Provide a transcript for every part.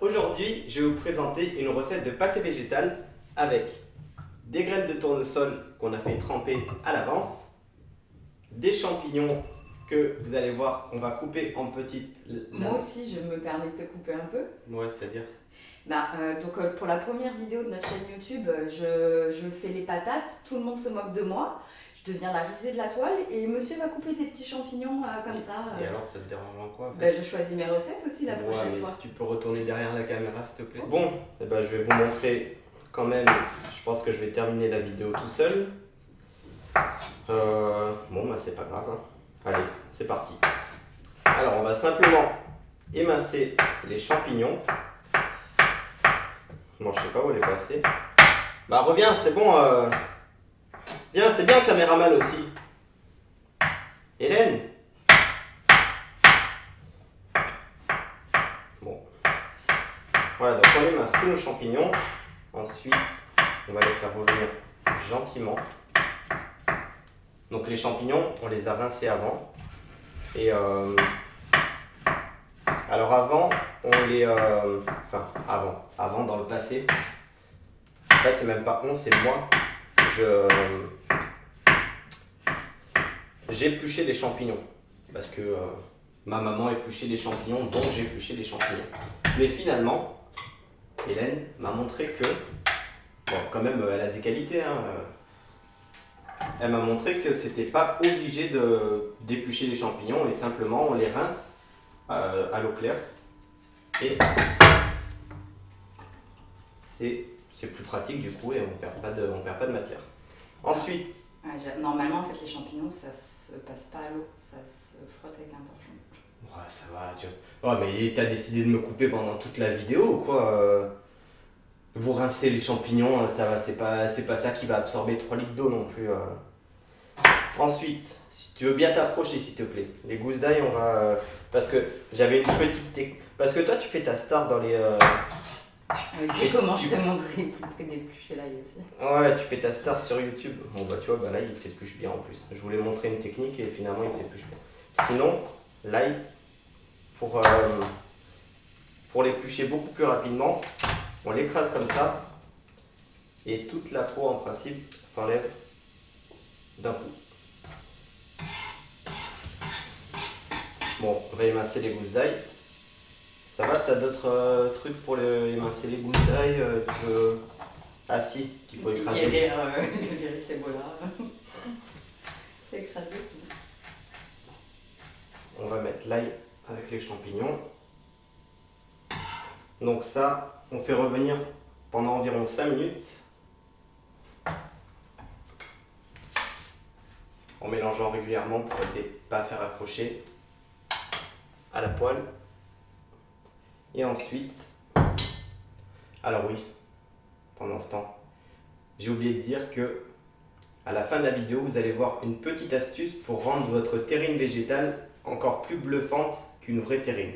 Aujourd'hui, je vais vous présenter une recette de pâté végétal avec des graines de tournesol qu'on a fait tremper à l'avance, des champignons que vous allez voir, on va couper en petites Moi aussi, je me permets de te couper un peu. Ouais, c'est-à-dire Pour la première vidéo de notre chaîne YouTube, je fais les patates, tout le monde se moque de moi, je deviens la risée de la toile et monsieur va couper des petits champignons comme ça. Et alors, ça te dérange en quoi en fait? Je choisis mes recettes aussi la prochaine mais fois. si tu peux retourner derrière la caméra, s'il te plaît. Bon, je vais vous montrer quand même, je pense que je vais terminer la vidéo tout seul. C'est pas grave. Hein. Allez, c'est parti. Alors, on va simplement émincer les champignons. Bon, je sais pas où elle est passée. Bah, reviens, c'est bon. Viens, c'est bien, caméraman aussi. Hélène. Bon. Voilà, donc on émince tous nos champignons. Ensuite, on va les faire revenir gentiment. Donc les champignons, on les a rincés avant. Et alors avant, on les... avant dans le passé. En fait, c'est même pas on, c'est moi. J'épluchais des champignons. Parce que ma maman épluchait des champignons, donc j'épluchais des champignons. Mais finalement, Hélène m'a montré que... Bon, quand même, elle a des qualités, hein. Elle m'a montré que c'était pas obligé d'éplucher les champignons et simplement on les rince à l'eau claire et c'est plus pratique du coup et on perd pas de matière. Ensuite, Normalement, en fait, les champignons, ça se passe pas à l'eau, ça se frotte avec un torchon. ouais, ça va. Oh, mais t'as décidé de me couper pendant toute la vidéo ou quoi? Vous rincez les champignons, ça va, c'est pas ça qui va absorber 3 litres d'eau non plus. Ensuite, si tu veux bien t'approcher s'il te plaît, les gousses d'ail, on va... parce que j'avais une petite technique. Parce que toi, tu fais ta star dans les... Comment je t'ai montré pour que d'éplucher l'ail aussi. Ouais, tu fais ta star sur YouTube. Bon, bah tu vois, là, il s'épluche bien en plus. Je voulais montrer une technique et finalement, il s'épluche bien. Sinon, l'ail, pour l'éplucher beaucoup plus rapidement, on l'écrase comme ça. Et toute la peau, en principe, s'enlève d'un coup. Bon, on va émincer les gousses d'ail. Ça va, t'as d'autres trucs pour émincer les gousses d'ail Ah si, qu'il faut écraser. Le virus Ebola. C'est écrasé. On va mettre l'ail avec les champignons. Donc ça, on fait revenir pendant environ 5 minutes. En mélangeant régulièrement pour essayer de ne pas faire accrocher à la poêle. Et ensuite, alors oui, pendant ce temps, j'ai oublié de dire que à la fin de la vidéo, vous allez voir une petite astuce pour rendre votre terrine végétale encore plus bluffante qu'une vraie terrine.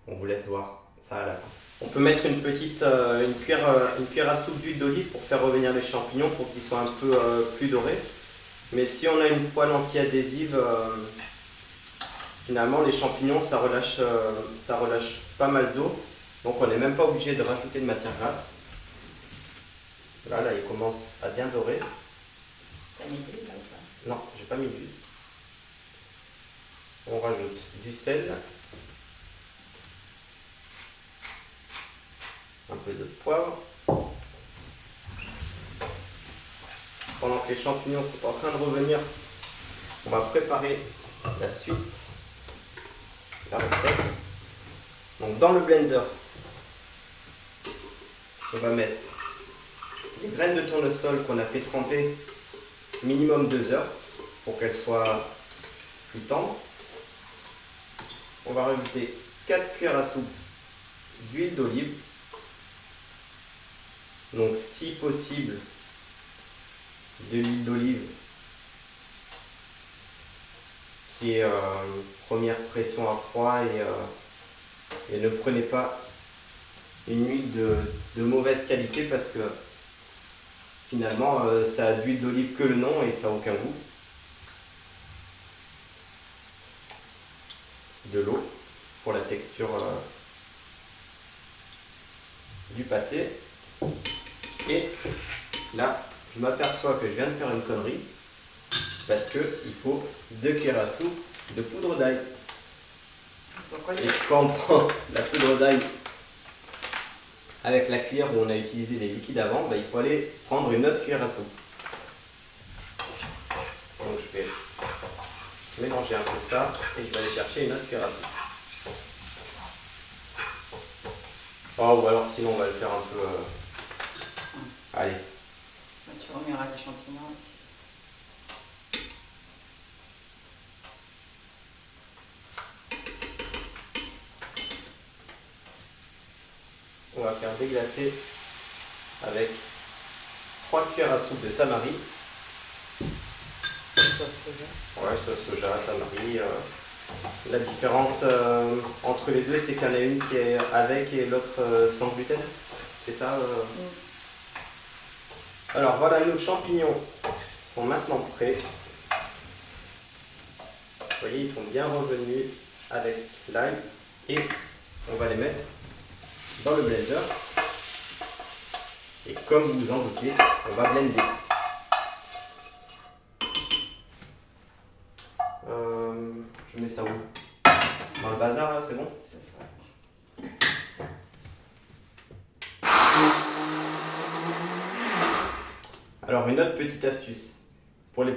On vous laisse voir ça à la fin. On peut mettre une cuillère à soupe d'huile d'olive pour faire revenir les champignons pour qu'ils soient un peu plus dorés. Mais si on a une poêle anti-adhésive, finalement les champignons ça relâche pas mal d'eau. Donc on n'est même pas obligé de rajouter de matière grasse. Là, il commence à bien dorer. T'as mis de l'huile là ou pas? Non, j'ai pas mis d'huile. On rajoute du sel, un peu de poivre. Pendant que les champignons sont en train de revenir, on va préparer la suite, la recette. Donc dans le blender, on va mettre les graines de tournesol qu'on a fait tremper minimum 2 heures pour qu'elles soient plus tendres. On va rajouter 4 cuillères à soupe d'huile d'olive. Donc si possible, de l'huile d'olive qui est première pression à froid et ne prenez pas une huile de mauvaise qualité parce que finalement ça a d'huile d'olive que le nom et ça n'a aucun goût. De l'eau pour la texture du pâté. Et là, je m'aperçois que je viens de faire une connerie parce qu'il faut 2 cuillères à soupe de poudre d'ail. Et quand on prend la poudre d'ail avec la cuillère où on a utilisé les liquides avant, il faut aller prendre une autre cuillère à soupe. Donc je vais mélanger un peu ça et je vais aller chercher une autre cuillère à soupe. Oh, ou alors sinon on va le faire un peu... Allez. Tu remueras les champignons. On va faire déglacer avec 3 cuillères à soupe de tamari. Sauce soja. Ouais, sauce soja, tamari. La différence entre les deux, c'est qu'il y en a une qui est avec et l'autre sans gluten. C'est ça Alors voilà, nos champignons sont maintenant prêts. Vous voyez, ils sont bien revenus avec l'ail. Et on va les mettre dans le blender. Et comme vous vous en doutez, on va blender. Je mets ça où? Dans le bazar là, c'est bon? C'est ça. Alors une autre petite astuce. Pour les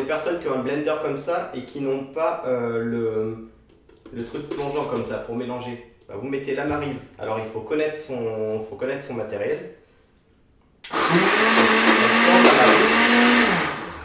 personnes qui ont un blender comme ça et qui n'ont pas le truc plongeant comme ça pour mélanger, vous mettez la maryse. Alors il faut connaître son matériel.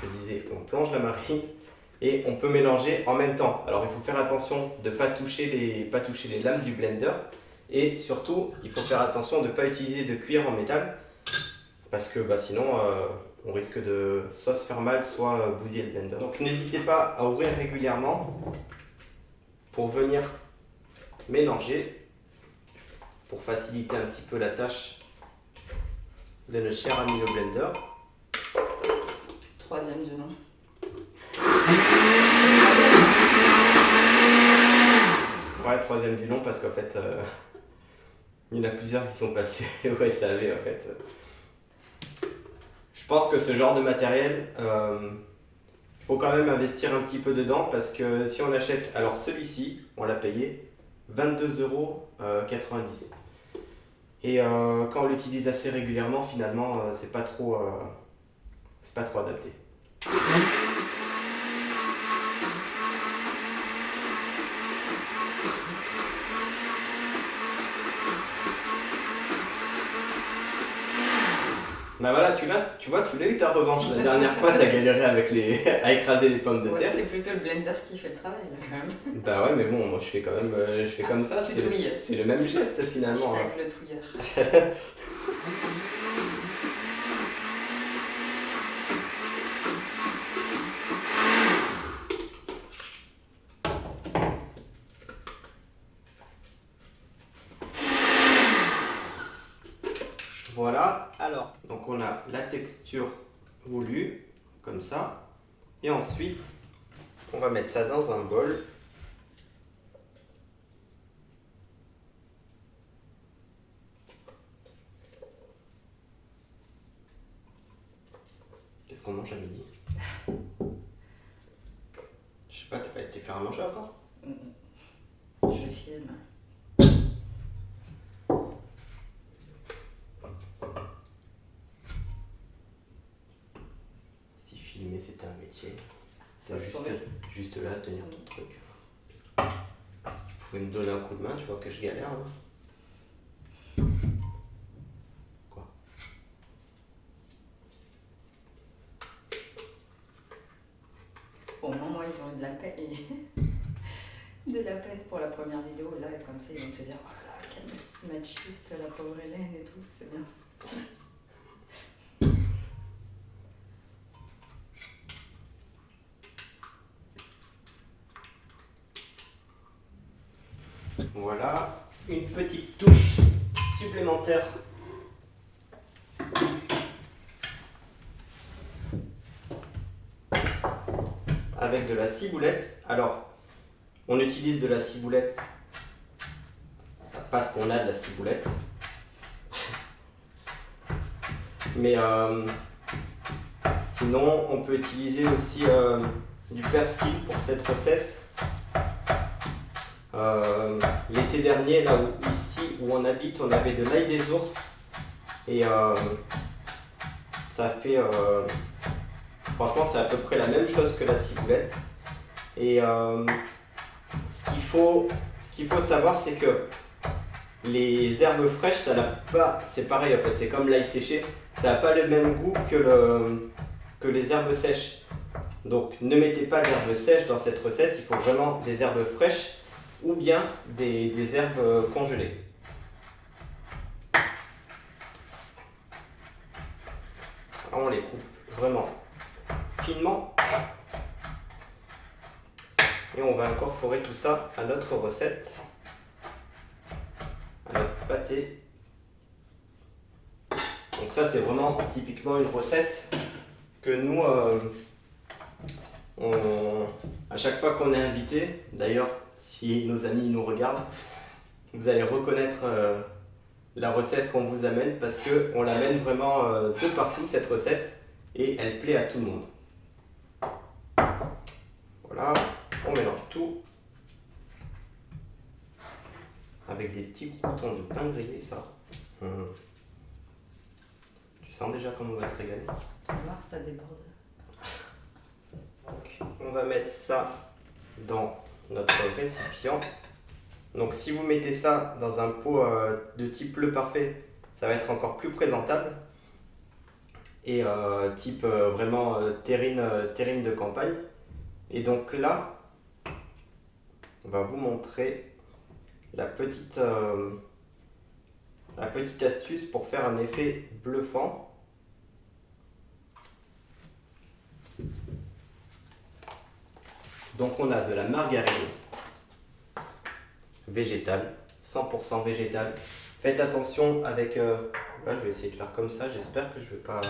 Je disais, on plonge la maryse et on peut mélanger en même temps. Alors il faut faire attention de ne pas toucher les lames du blender et surtout il faut faire attention de ne pas utiliser de cuillère en métal parce que sinon on risque de soit se faire mal, soit bousiller le blender. Donc n'hésitez pas à ouvrir régulièrement pour venir mélanger, pour faciliter un petit peu la tâche de notre cher ami le blender. Troisième du nom. Ouais, troisième du nom parce qu'en fait, il y en a plusieurs qui sont passés au SAV en fait. Je pense que ce genre de matériel, il faut quand même investir un petit peu dedans parce que si on l'achète, alors celui-ci, on l'a payé 22,90 €. Et quand on l'utilise assez régulièrement, finalement, c'est pas trop adapté. Bah voilà, tu vois, tu l'as eu ta revanche. La dernière fois, tu as galéré à écraser les pommes de terre. C'est plutôt le blender qui fait le travail là quand même. Bah ouais, mais bon, moi je fais comme ça. C'est le même geste finalement. Avec le touilleur. Voilà, alors, donc on a la texture voulue, comme ça. Et ensuite, on va mettre ça dans un bol. Qu'est-ce qu'on mange à midi? Je sais pas, t'as pas été faire à manger encore? Je filme. Si filmer c'était un métier, Ça juste là, tenir ton truc. Tu pouvais me donner un coup de main, tu vois que je galère là. Quoi? Au moins, moi, ils ont eu de la peine. De la peine pour la première vidéo. Là, comme ça, ils vont te dire, oh là là, quelle machiste, la pauvre Hélène et tout. C'est bien. Voilà, une petite touche supplémentaire avec de la ciboulette. Alors, on utilise de la ciboulette parce qu'on a de la ciboulette. Mais sinon, on peut utiliser aussi du persil pour cette recette. L'été dernier, là où, ici où on habite, on avait de l'ail des ours. Et ça fait... franchement, c'est à peu près la même chose que la ciboulette. Et ce qu'il faut savoir, c'est que les herbes fraîches, ça n'a pas... C'est pareil en fait, c'est comme l'ail séché. Ça n'a pas le même goût que les herbes sèches. Donc ne mettez pas d'herbes sèches dans cette recette, il faut vraiment des herbes fraîches ou bien des herbes congelées. On les coupe vraiment finement et on va incorporer tout ça à notre recette, à notre pâté. Donc ça c'est vraiment typiquement une recette que nous, à chaque fois qu'on est invité, d'ailleurs si nos amis nous regardent, vous allez reconnaître la recette qu'on vous amène parce qu'on l'amène vraiment de partout cette recette et elle plaît à tout le monde. Voilà, on mélange tout avec des petits croûtons de pain grillé, ça. Tu sens déjà comment on va se régaler? On va voir, ça déborde. Donc, on va mettre ça dans notre récipient. Donc si vous mettez ça dans un pot de type Le Parfait, ça va être encore plus présentable. Et type vraiment terrine de campagne. Et donc là, on va vous montrer la petite astuce pour faire un effet bluffant. Donc on a de la margarine végétale, 100% végétale. Faites attention avec... là, je vais essayer de faire comme ça, j'espère que je ne vais pas...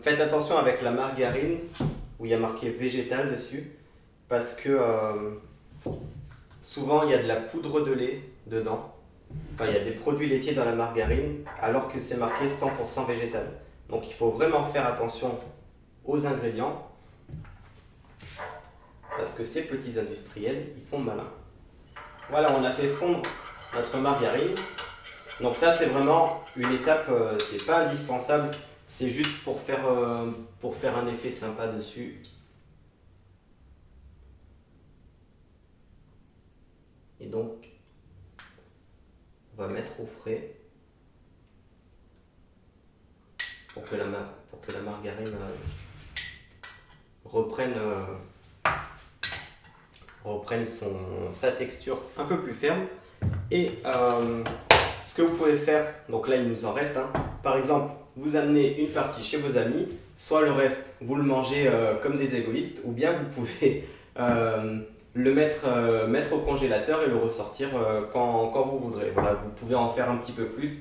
faites attention avec la margarine où il y a marqué végétal dessus parce que souvent il y a de la poudre de lait dedans. Enfin, il y a des produits laitiers dans la margarine alors que c'est marqué 100% végétal. Donc il faut vraiment faire attention aux ingrédients parce que ces petits industriels, ils sont malins. Voilà, on a fait fondre notre margarine. Donc ça, c'est vraiment une étape, c'est pas indispensable, c'est juste pour faire un effet sympa dessus. Et donc, on va mettre au frais pour que la margarine reprenne sa texture un peu plus ferme. Et ce que vous pouvez faire, donc là il nous en reste, par exemple vous amenez une partie chez vos amis, soit le reste vous le mangez comme des égoïstes, ou bien vous pouvez le mettre au congélateur et le ressortir quand vous voudrez. Voilà, vous pouvez en faire un petit peu plus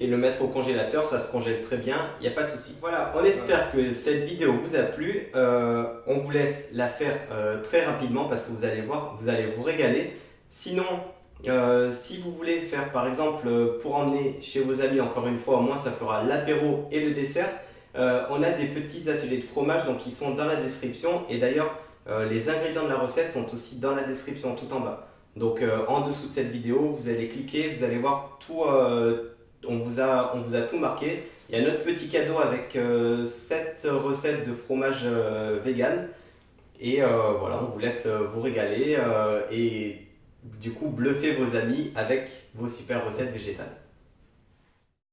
et le mettre au congélateur, ça se congèle très bien, il n'y a pas de souci. Voilà, on espère que cette vidéo vous a plu. On vous laisse la faire très rapidement parce que vous allez voir, vous allez vous régaler. Sinon, si vous voulez faire par exemple pour emmener chez vos amis, encore une fois, au moins ça fera l'apéro et le dessert. On a des petits ateliers de fromage donc ils sont dans la description et d'ailleurs les ingrédients de la recette sont aussi dans la description tout en bas. Donc en dessous de cette vidéo, vous allez cliquer, vous allez voir tout. On vous a tout marqué. Il y a notre petit cadeau avec 7 recettes de fromage vegan. Et voilà, on vous laisse vous régaler et du coup bluffer vos amis avec vos super recettes végétales.